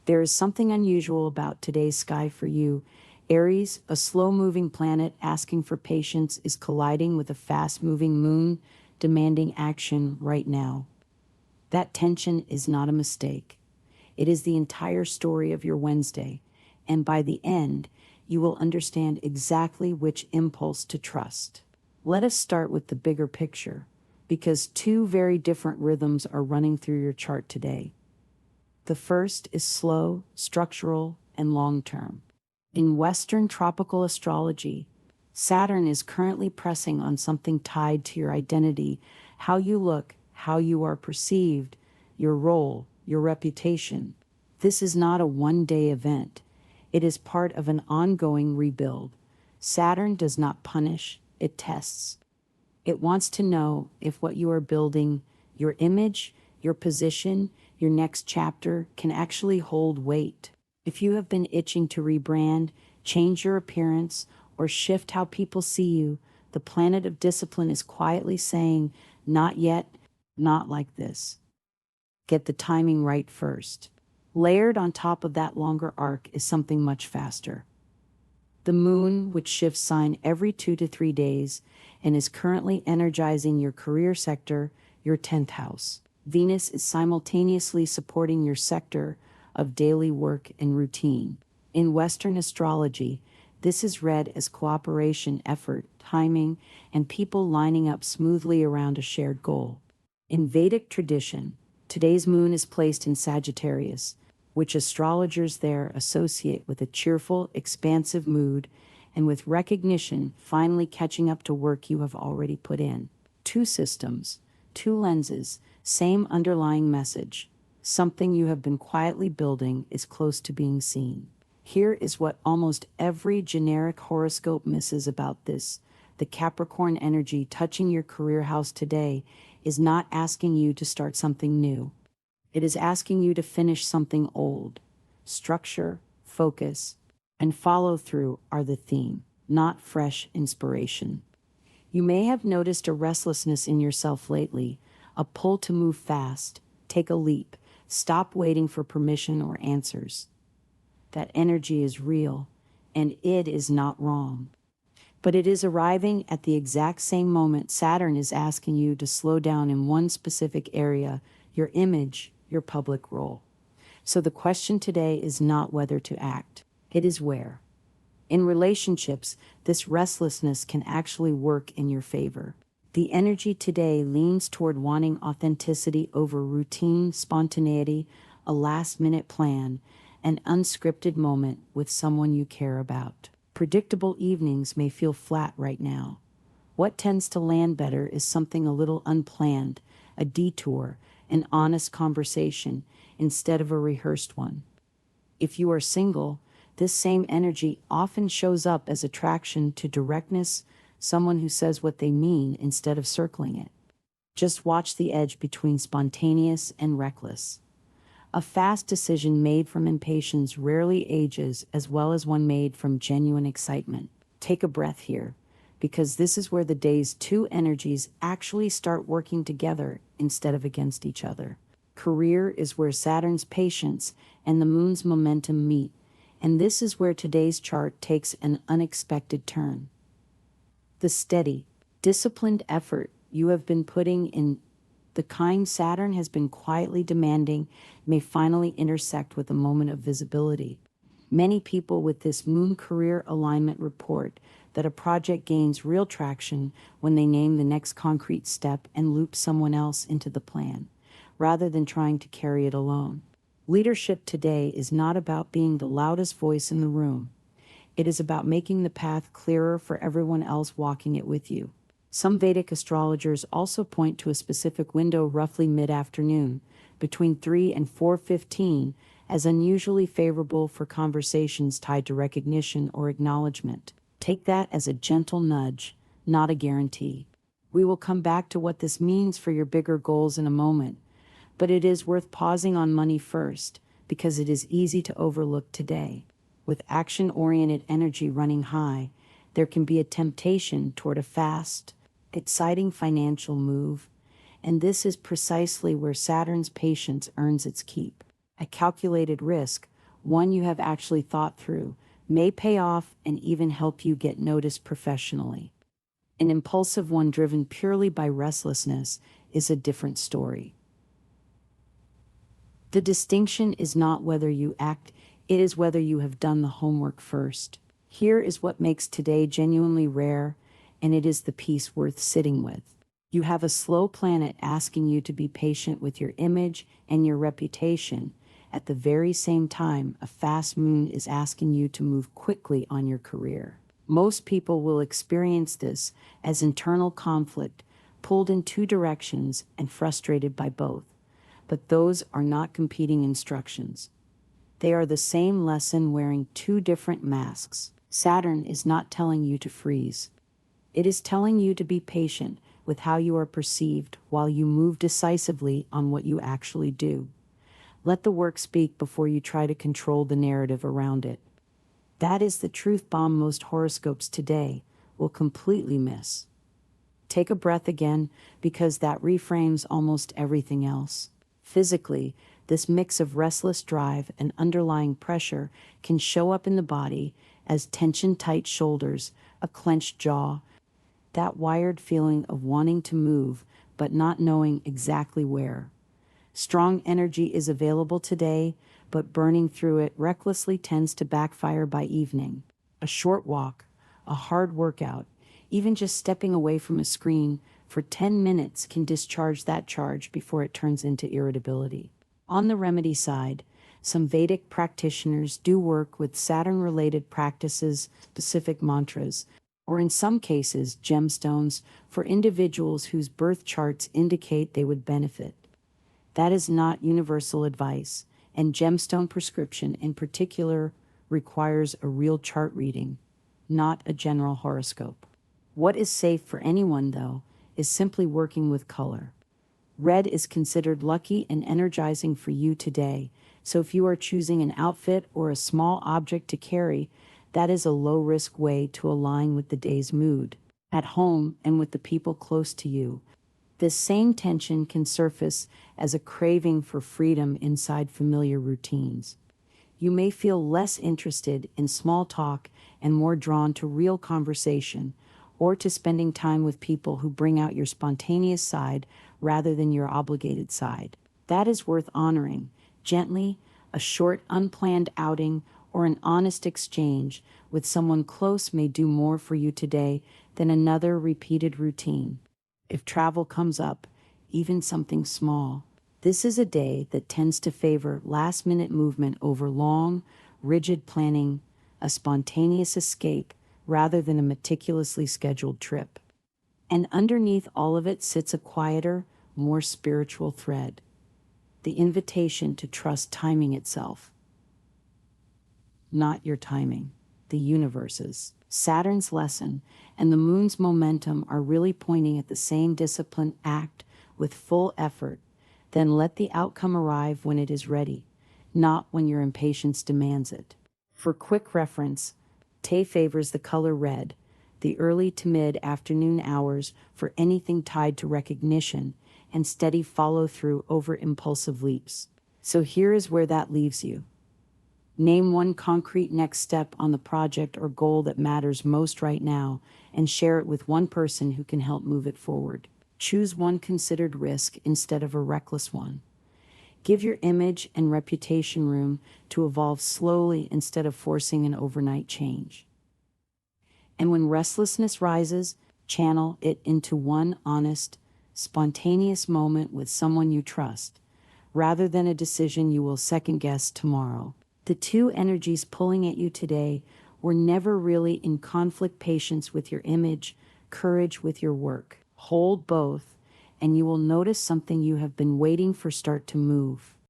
There is something unusual about today's sky for you. Aries, a slow-moving planet asking for patience, is colliding with a fast-moving moon, demanding action right now. That tension is not a mistake. It is the entire story of your Wednesday, and by the end, you will understand exactly which impulse to trust. Let us start with the bigger picture, because two very different rhythms are running through your chart today. The first is slow, structural, and long-term. In Western tropical astrology, Saturn is currently pressing on something tied to your identity, how you look, how you are perceived, your role, your reputation. This is not a one-day event. It is part of an ongoing rebuild. Saturn does not punish, it tests. It wants to know if what you are building, your image, your position, your next chapter, can actually hold weight. If you have been itching to rebrand, change your appearance, or shift how people see you, the planet of discipline is quietly saying, not yet, not like this. Get the timing right first. Layered on top of that longer arc is something much faster. The moon, which shifts sign every 2 to 3 days and is currently energizing your career sector, your 10th house. Venus is simultaneously supporting your sector of daily work and routine. In Western astrology, this is read as cooperation, effort, timing, and people lining up smoothly around a shared goal. In Vedic tradition, today's moon is placed in Sagittarius, which astrologers there associate with a cheerful, expansive mood and with recognition finally catching up to work you have already put in. Two systems, two lenses, same underlying message. Something you have been quietly building is close to being seen. Here is what almost every generic horoscope misses about this. The Capricorn energy touching your career house today is not asking you to start something new. It is asking you to finish something old. Structure, focus, and follow through are the theme, not fresh inspiration. You may have noticed a restlessness in yourself lately, a pull to move fast, take a leap, stop waiting for permission or answers. That energy is real, and it is not wrong. But it is arriving at the exact same moment Saturn is asking you to slow down in one specific area, your image, your public role. So the question today is not whether to act, it is where. In relationships, this restlessness can actually work in your favor. The energy today leans toward wanting authenticity over routine, spontaneity, a last-minute plan, an unscripted moment with someone you care about. Predictable evenings may feel flat right now. What tends to land better is something a little unplanned, a detour, an honest conversation, instead of a rehearsed one. If you are single, this same energy often shows up as attraction to directness, someone who says what they mean instead of circling it. Just watch the edge between spontaneous and reckless. A fast decision made from impatience rarely ages as well as one made from genuine excitement. Take a breath here, because this is where the day's two energies actually start working together instead of against each other. Career is where Saturn's patience and the moon's momentum meet, and this is where today's chart takes an unexpected turn. The steady, disciplined effort you have been putting in, the kind Saturn has been quietly demanding, may finally intersect with a moment of visibility. Many people with this moon career alignment report that a project gains real traction when they name the next concrete step and loop someone else into the plan, rather than trying to carry it alone. Leadership today is not about being the loudest voice in the room. It is about making the path clearer for everyone else walking it with you. Some Vedic astrologers also point to a specific window roughly mid-afternoon, between 3 and 4:15, as unusually favorable for conversations tied to recognition or acknowledgement. Take that as a gentle nudge, not a guarantee. We will come back to what this means for your bigger goals in a moment, but it is worth pausing on money first, because it is easy to overlook today. With action-oriented energy running high, there can be a temptation toward a fast, exciting financial move, and this is precisely where Saturn's patience earns its keep. A calculated risk, one you have actually thought through, may pay off and even help you get noticed professionally. An impulsive one driven purely by restlessness is a different story. The distinction is not whether you act, it is whether you have done the homework first. Here is what makes today genuinely rare, and it is the peace worth sitting with. You have a slow planet asking you to be patient with your image and your reputation. At the very same time, a fast moon is asking you to move quickly on your career. Most people will experience this as internal conflict, pulled in two directions and frustrated by both. But those are not competing instructions. They are the same lesson wearing two different masks. Saturn is not telling you to freeze. It is telling you to be patient with how you are perceived while you move decisively on what you actually do. Let the work speak before you try to control the narrative around it. That is the truth bomb most horoscopes today will completely miss. Take a breath again, because that reframes almost everything else. Physically, this mix of restless drive and underlying pressure can show up in the body as tension, tight shoulders, a clenched jaw, that wired feeling of wanting to move but not knowing exactly where. Strong energy is available today, but burning through it recklessly tends to backfire by evening. A short walk, a hard workout, even just stepping away from a screen for 10 minutes can discharge that charge before it turns into irritability. On the remedy side, some Vedic practitioners do work with Saturn-related practices, specific mantras, or in some cases, gemstones for individuals whose birth charts indicate they would benefit. That is not universal advice, and gemstone prescription in particular requires a real chart reading, not a general horoscope. What is safe for anyone, though, is simply working with color. Red is considered lucky and energizing for you today, so if you are choosing an outfit or a small object to carry, that is a low-risk way to align with the day's mood. At home and with the people close to you, this same tension can surface as a craving for freedom inside familiar routines. You may feel less interested in small talk and more drawn to real conversation, or to spending time with people who bring out your spontaneous side rather than your obligated side. That is worth honoring. Gently, a short, unplanned outing or an honest exchange with someone close may do more for you today than another repeated routine. If travel comes up, even something small, this is a day that tends to favor last-minute movement over long, rigid planning, a spontaneous escape, rather than a meticulously scheduled trip. And underneath all of it sits a quieter, more spiritual thread, the invitation to trust timing itself. Not your timing, the universe's. Saturn's lesson and the moon's momentum are really pointing at the same discipline. Act with full effort, then let the outcome arrive when it is ready, not when your impatience demands it. For quick reference, Tay favors the color red, the early to mid-afternoon hours for anything tied to recognition, and steady follow-through over impulsive leaps. So here is where that leaves you. Name one concrete next step on the project or goal that matters most right now, and share it with one person who can help move it forward. Choose one considered risk instead of a reckless one. Give your image and reputation room to evolve slowly instead of forcing an overnight change. And when restlessness rises, channel it into one honest, spontaneous moment with someone you trust, rather than a decision you will second-guess tomorrow. The two energies pulling at you today were never really in conflict: patience with your image, courage with your work. Hold both, and you will notice something you have been waiting for start to move.